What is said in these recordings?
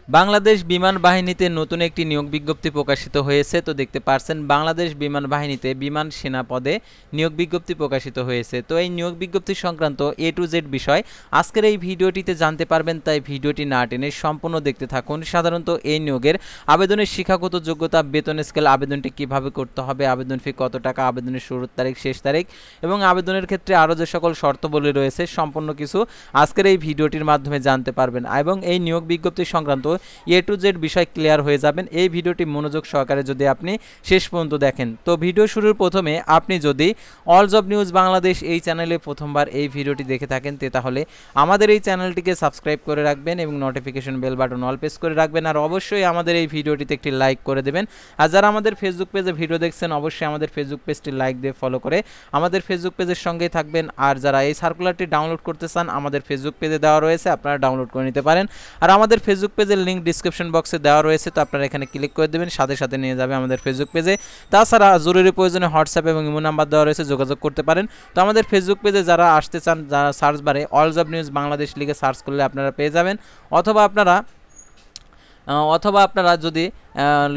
বাংলাদেশ বিমান বাহিনীতে নতুন একটি নিয়োগ বিজ্ঞপ্তি প্রকাশিত হয়েছে। তো দেখতে পারছেন বাংলাদেশ বিমান বাহিনীতে বিমান সেনা পদে নিয়োগ বিজ্ঞপ্তি প্রকাশিত হয়েছে। তো এই নিয়োগ বিজ্ঞপ্তি সংক্রান্ত A to Z বিষয় আজকের এই ভিডিওটিতে জানতে পারবেন, তাই ভিডিওটি না টেনে সম্পূর্ণ দেখতে থাকুন। সাধারণত এই নিয়োগের আবেদনের শিক্ষাগত যোগ্যতা, বেতন স্কেল, আবেদনটি কিভাবে করতে হবে, আবেদন ফি কত টাকা, আবেদনের শুরুর তারিখ, শেষ তারিখ এবং আবেদনের ক্ষেত্রে আরও যে সকল শর্তাবলী রয়েছে সম্পূর্ণ কিছু আজকের এই ভিডিওটির মাধ্যমে জানতে পারবেন এবং এই নিয়োগ বিজ্ঞপ্তি সংক্রান্ত A to Z বিষয় ক্লিয়ার হয়ে যাবেন এই ভিডিওটি মনোযোগ সহকারে যদি আপনি শেষ পর্যন্ত দেখেন। তো ভিডিও শুরুর প্রথমে আপনি যদি অল জব নিউজ বাংলাদেশ এই চ্যানেলে প্রথমবার এই ভিডিওটি দেখে থাকেন তাহলে আমাদের এই চ্যানেলটিকে সাবস্ক্রাইব করে রাখবেন এবং notification bell button all press করে রাখবেন, আর অবশ্যই আমাদের এই ভিডিওটিতে একটি লাইক করে দেবেন। আর যারা আমাদের ফেসবুক পেজে ভিডিও দেখছেন অবশ্যই আমাদের ফেসবুক পেজটি লাইক দিয়ে ফলো করে আমাদের ফেসবুক পেজের সঙ্গেই থাকবেন। আর যারা এই সার্কুলারটি ডাউনলোড করতে চান আমাদের ফেসবুক পেজে দেওয়া রয়েছে, আপনারা ডাউনলোড করে নিতে পারেন। আর আমাদের ফেসবুক পেজের লিঙ্ক ডিসক্রিপশন বক্সে দেওয়া রয়েছে, তো আপনারা এখানে ক্লিক করে দেবেন, সাথে সাথে নিয়ে যাবে আমাদের ফেসবুক পেজে। তাছাড়া জরুরি প্রয়োজনে হোয়াটসঅ্যাপ এবং ইমো নাম্বার দেওয়া রয়েছে, যোগাযোগ করতে পারেন। তো আমাদের ফেসবুক পেজে যারা আসতে চান, যারা সার্চ বারে অল জব নিউজ বাংলাদেশ লিখে সার্চ করলে আপনারা পেয়ে যাবেন, অথবা আপনারা যদি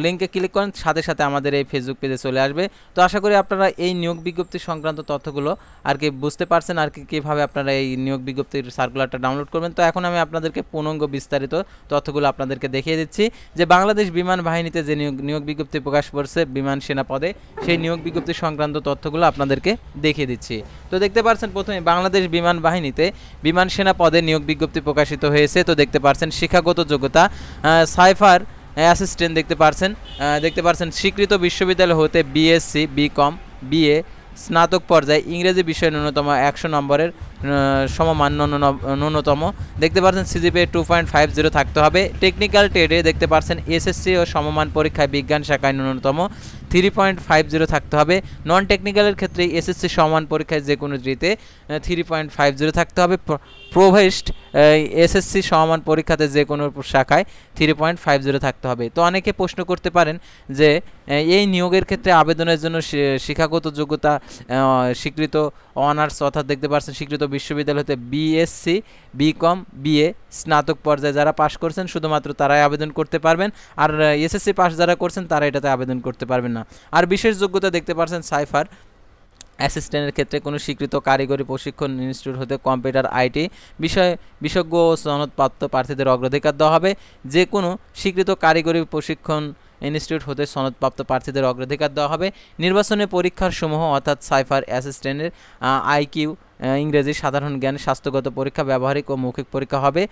লিঙ্কে ক্লিক করেন সাথে সাথে আমাদের এই ফেসবুক পেজে চলে আসবে। তো আশা করি আপনারা এই নিয়োগ বিজ্ঞপ্তি সংক্রান্ত তথ্যগুলো আর কি বুঝতে পারছেন আর কি কীভাবে আপনারা এই নিয়োগ বিজ্ঞপ্তির সার্কুলারটা ডাউনলোড করবেন। তো এখন আমি আপনাদেরকে পূর্ণাঙ্গ বিস্তারিত তথ্যগুলো আপনাদেরকে দেখিয়ে দিচ্ছি যে বাংলাদেশ বিমান বাহিনীতে যে নিয়োগ বিজ্ঞপ্তি প্রকাশ করছে বিমান সেনা পদে, সেই নিয়োগ বিজ্ঞপ্তি সংক্রান্ত তথ্যগুলো আপনাদেরকে দেখিয়ে দিচ্ছি। তো দেখতে পাচ্ছেন প্রথমে বাংলাদেশ বিমান বাহিনীতে বিমান সেনা পদে নিয়োগ বিজ্ঞপ্তি প্রকাশিত হয়েছে। তো দেখতে পাচ্ছেন শিক্ষাগত যোগ্যতা সাইফার অ্যাসিস্ট্যান্ট দেখতে পাচ্ছেন স্বীকৃত বিশ্ববিদ্যালয় হতে BSc, BCom, BA স্নাতক পর্যায়ে ইংরেজি বিষয় ন্যূনতম 100 নম্বরের সমমান ন্যূনতম দেখতে পাচ্ছেন CGPA 2.50 থাকতে হবে। টেকনিক্যাল ট্রেডে দেখতে পাচ্ছেন SSC ও সমমান পরীক্ষায় বিজ্ঞান শাখায় ন্যূনতম 3.50 থাকতে হবে। নন টেকনিক্যালের ক্ষেত্রে SSC সমান পরীক্ষায় যে কোনো ডিতে 3.50 থাকতে হবে। প্রোভেস্ট SSC সমান পরীক্ষাতে যে কোনো শাখায় 3.50 থাকতে হবে। তো অনেকে প্রশ্ন করতে পারেন যে এই নিয়োগের ক্ষেত্রে আবেদনের জন্য শিক্ষাগত যোগ্যতা স্বীকৃত অনার্স অর্থাৎ দেখতে পাচ্ছেন স্বীকৃত বিশ্ববিদ্যালয় হতে BSc, BCom, BA স্নাতক পর্যায়ে যারা পাশ করছেন শুধুমাত্র তারাই আবেদন করতে পারবেন, আর SSC পাস যারা করছেন তারা এটাতে আবেদন করতে পারবেন না। আর বিশেষ যোগ্যতা দেখতে পাচ্ছেন সাইফার অ্যাসিস্ট্যান্টের ক্ষেত্রে কোনো স্বীকৃত কারিগরি প্রশিক্ষণ ইনস্টিটিউট হতে কম্পিউটার IT বিশেষজ্ঞ ও সনদপ্রাপ্ত প্রার্থীদের অগ্রাধিকার দেওয়া হবে। যে কোনো স্বীকৃত কারিগরি প্রশিক্ষণ ইনস্টিটিউট হতে সনদপ্রাপ্ত প্রার্থীদের অগ্রাধিকার দেওয়া হবে। নির্বাচনী পরীক্ষার সমূহ অর্থাৎ সাইফার অ্যাসিস্ট্যান্টের IQ, ইংরেজি, সাধারণ জ্ঞান, স্বাস্থ্যগত পরীক্ষা, ব্যবহারিক ও মৌখিক পরীক্ষা হবে।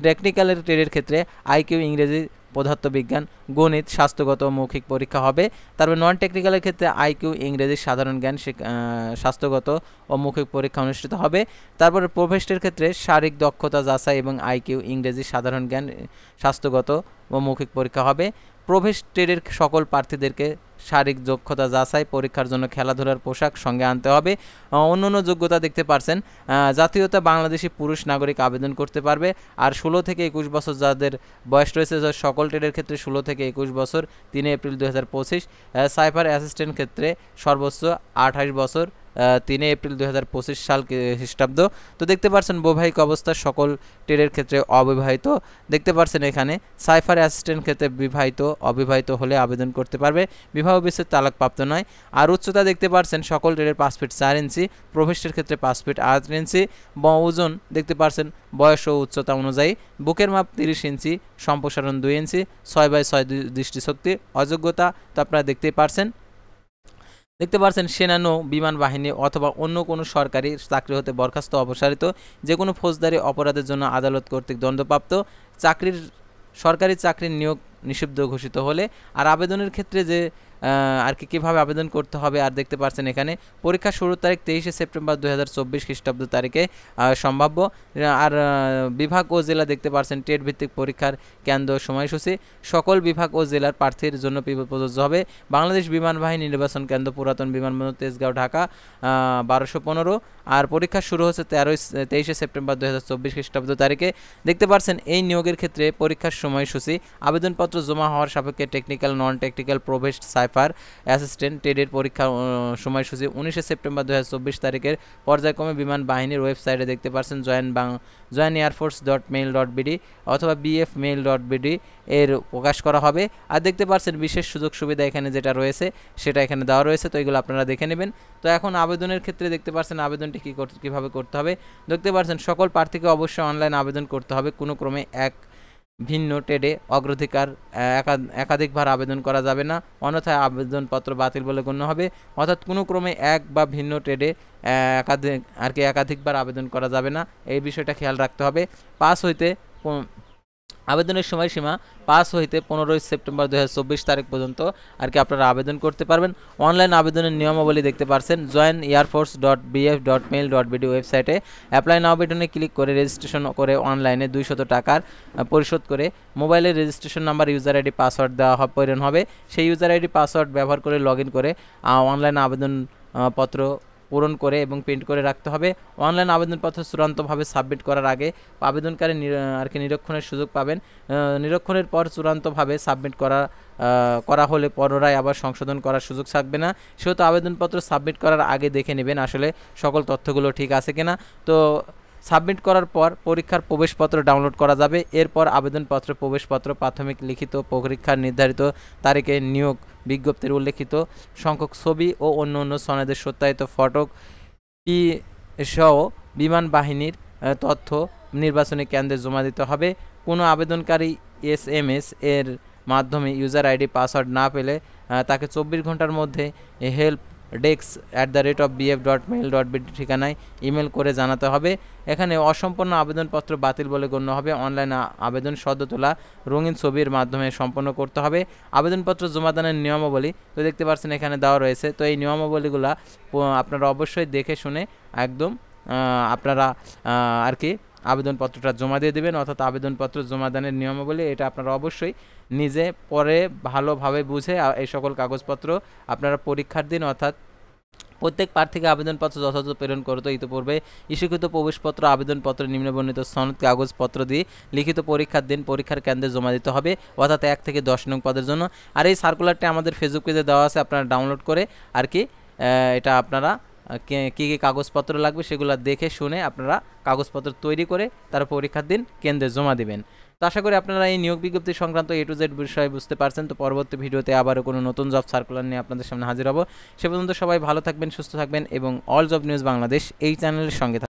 টেকনিক্যালের ট্রেডের ক্ষেত্রে IQ, ইংরেজি, পদার্থবিজ্ঞান, গণিত, স্বাস্থ্যগত ও মৌখিক পরীক্ষা হবে। তারপরে নন টেকনিক্যালের ক্ষেত্রে IQ, ইংরেজি, সাধারণ জ্ঞান, স্বাস্থ্যগত ও মৌখিক পরীক্ষা অনুষ্ঠিত হবে। তারপরে প্রোভেস্টের ক্ষেত্রে শারীরিক দক্ষতা যাচাই এবং IQ, ইংরেজি, সাধারণ জ্ঞান, স্বাস্থ্যগত ও মৌখিক পরীক্ষা হবে। প্রোভেস্ট ট্রেডের সকল প্রার্থীদেরকে শারীরিক দক্ষতা যাচাই পরীক্ষার জন্য খেলাধুলার পোশাক সঙ্গে আনতে হবে। অন্যান্য যোগ্যতা দেখতে পাচ্ছেন জাতীয়তা বাংলাদেশি পুরুষ নাগরিক আবেদন করতে পারবে। আর 16 থেকে 21 বছর যাদের বয়স রয়েছে সকল ট্রেডের ক্ষেত্রে 16 থেকে 21 বছর 3 এপ্রিল 2025। সাইফার অ্যাসিস্ট্যান্ট ক্ষেত্রে সর্বোচ্চ 28 বছর 3 এপ্রিল 2025 সাল খ্রিস্টাব্দ। তো দেখতে পাচ্ছেন বৈবাহিক অবস্থা সকল ট্রেডের ক্ষেত্রে অবিবাহিত দেখতে পাচ্ছেন এখানে। সাইফার অ্যাসিস্ট্যান্ট ক্ষেত্রে বিবাহিত অবিবাহিত হলে আবেদন করতে পারবে, বিবাহ বিচ্ছেদ তালাকপ্রাপ্ত নয়। আর উচ্চতা দেখতে পাচ্ছেন সকল ট্রেডের 5 ফিট 4 ইঞ্চি, প্রোভেস্টের ক্ষেত্রে 5 ফিট 8 ইঞ্চি। ওজন দেখতে পাচ্ছেন বয়স ও উচ্চতা অনুযায়ী। বুকের মাপ 30 ইঞ্চি, সম্প্রসারণ 2 ইঞ্চি, 6/6 দৃষ্টিশক্তি। অযোগ্যতা তো আপনারা দেখতেই পাচ্ছেন সেনা, নৌ বিমান বাহিনী অথবা অন্য কোনো সরকারি চাকরি হতে বরখাস্ত, অপসারিত, যে কোনো ফৌজদারি অপরাধের জন্য আদালত কর্তৃক দণ্ডপ্রাপ্ত, সরকারি চাকরির নিয়োগ নিষিদ্ধ ঘোষিত হলে। আর আবেদনের ক্ষেত্রে যে আর কি কীভাবে আবেদন করতে হবে আর দেখতে পাচ্ছেন এখানে পরীক্ষা শুরুর তারিখ 23 সেপ্টেম্বর 2024 খ্রিস্টাব্দ তারিখে সম্ভাব্য। আর বিভাগ ও জেলা দেখতে পাচ্ছেন ট্রেড ভিত্তিক পরীক্ষার কেন্দ্র সময়সূচি সকল বিভাগ ও জেলার প্রার্থীর জন্য প্রযোজ্য হবে। বাংলাদেশ বিমান বাহিনী নির্বাচন কেন্দ্র পুরাতন বিমানবন্দর তেজগাঁও, ঢাকা 1215। আর পরীক্ষা শুরু হচ্ছে 23 সেপ্টেম্বর 2024 খ্রিস্টাব্দ তারিখে। দেখতে পাচ্ছেন এই নিয়োগের ক্ষেত্রে পরীক্ষার সময়সূচি আবেদনপত্র জমা হওয়ার সাপেক্ষে technical, non technical, provost, cipher assistant টেডের পরীক্ষার সময়সূচি 19 সেপ্টেম্বর 2024 তারিখের পর্যায়ক্রমে বিমান বাহিনীর ওয়েবসাইটে দেখতে পাচ্ছেন join.airforce.mail.bd অথবা bfmail.bd এর প্রকাশ করা হবে। আর দেখতে পাচ্ছেন বিশেষ সুযোগ সুবিধা এখানে যেটা রয়েছে সেটা এখানে দেওয়া রয়েছে, তো এগুলো আপনারা দেখে নেবেন। তো এখন আবেদনের ক্ষেত্রে দেখতে পাচ্ছেন আবেদনটি কীভাবে করতে হবে। দেখতে পাচ্ছেন সকল প্রার্থীকে অবশ্যই অনলাইন আবেদন করতে হবে, কোনো ক্রমে এক ভিন্ন ট্রেডে অগ্রাধিকার একাধিকবার আবেদন করা যাবে না, অন্যথায় আবেদনপত্র বাতিল বলে গণ্য হবে। অর্থাৎ কোনো ক্রমে এক বা ভিন্ন ট্রেডে একাধিকবার আবেদন করা যাবে না, এই বিষয়টা খেয়াল রাখতে হবে। আবেদনের সময়সীমা 5 হইতে 15 সেপ্টেম্বর 2024 তারিখ পর্যন্ত আপনারা আবেদন করতে পারবেন। অনলাইন আবেদনের নিয়মাবলী দেখতে পাচ্ছেন joinairforce.bf.mail.bd ওয়েবসাইটে অ্যাপ্লাই নাও বাটনে ক্লিক করে রেজিস্ট্রেশন করে অনলাইনে 200 টাকার পরিশোধ করে মোবাইলের registration number, user ID, password দেওয়া প্রেরণ হবে। সেই ইউজার আইডি পাসওয়ার্ড ব্যবহার করে লগ ইন করে অনলাইন আবেদনপত্র পূরণ করে এবং প্রিন্ট করে রাখতে হবে। অনলাইন আবেদনপত্র চূড়ান্তভাবে সাবমিট করার আগে আবেদনকারী নিরীক্ষণের সুযোগ পাবেন। নিরীক্ষণের পর চূড়ান্তভাবে সাবমিট করা হলে পুনরায় আবার সংশোধন করার সুযোগ থাকবে না, সেহেতু আবেদনপত্র সাবমিট করার আগে দেখে নেবেন আসলে সকল তথ্যগুলো ঠিক আছে কিনা। তো সাবমিট করার পর পরীক্ষার প্রবেশপত্র ডাউনলোড করা যাবে। এরপর আবেদনপত্র, প্রবেশপত্র, প্রাথমিক লিখিত পরীক্ষার নির্ধারিত তারিখে নিয়োগ বিজ্ঞপ্তির উল্লেখিত সংখ্যক ছবি ও অন্য সনদের সত্যায়িত ফটোকপি সহ বিমান বাহিনীর তথ্য নির্বাচনী কেন্দ্রে জমা দিতে হবে। কোনো আবেদনকারী SMS এর মাধ্যমে ইউজার আইডি পাসওয়ার্ড না পেলে তাকে 24 ঘন্টার মধ্যে helpdesk@bf.mail.bd ঠিকানায় ইমেল করে জানাতে হবে। এখানে অসম্পূর্ণ আবেদনপত্র বাতিল বলে গণ্য হবে। অনলাইন আবেদন সদ্য তোলা রঙিন ছবির মাধ্যমে সম্পন্ন করতে হবে। আবেদনপত্র জমাদানের নিয়মাবলী তো দেখতে পাচ্ছেন এখানে দেওয়া রয়েছে। তো এই নিয়মাবলীগুলো আপনারা অবশ্যই দেখে শুনে একদম আপনারা আবেদনপত্রটা জমা দিয়ে দেবেন। অর্থাৎ আবেদনপত্র জমাদানের নিয়মাবলী এটা আপনারা অবশ্যই নিজে পরে ভালোভাবে বুঝে এই সকল কাগজপত্র আপনারা পরীক্ষার দিন, অর্থাৎ প্রত্যেক প্রার্থীকে আবেদনপত্র যথাযথ প্রেরণ করতে ইতিপূর্বে ইস্যুকৃত প্রবেশপত্র, আবেদনপত্র, নিম্নবর্ণিত সনদ কাগজপত্র দিয়ে লিখিত পরীক্ষার দিন পরীক্ষার কেন্দ্রে জমা দিতে হবে, অর্থাৎ 1 থেকে 10 নং পদের জন্য। আর এই সার্কুলারটি আমাদের ফেসবুক পেজে দেওয়া আছে, আপনারা ডাউনলোড করে এটা আপনারা কী কাগজপত্র লাগবে সেগুলো দেখে শুনে আপনারা কাগজপত্র তৈরি করে তারা পরীক্ষার দিন কেন্দ্রে জমা দিবেন। তো আশা করি আপনারা এই নিয়োগ বিজ্ঞপ্তি সংক্রান্ত A to Z বিষয়ে বুঝতে পারছেন। তো পরবর্তী ভিডিওতে আবারও কোনো নতুন জব সার্কুলার নিয়ে আপনাদের সামনে হাজির হব। সে পর্যন্ত সবাই ভালো থাকবেন, সুস্থ থাকবেন এবং অল জব নিউজ বাংলাদেশ এই চ্যানেলের সঙ্গে থাকবেন।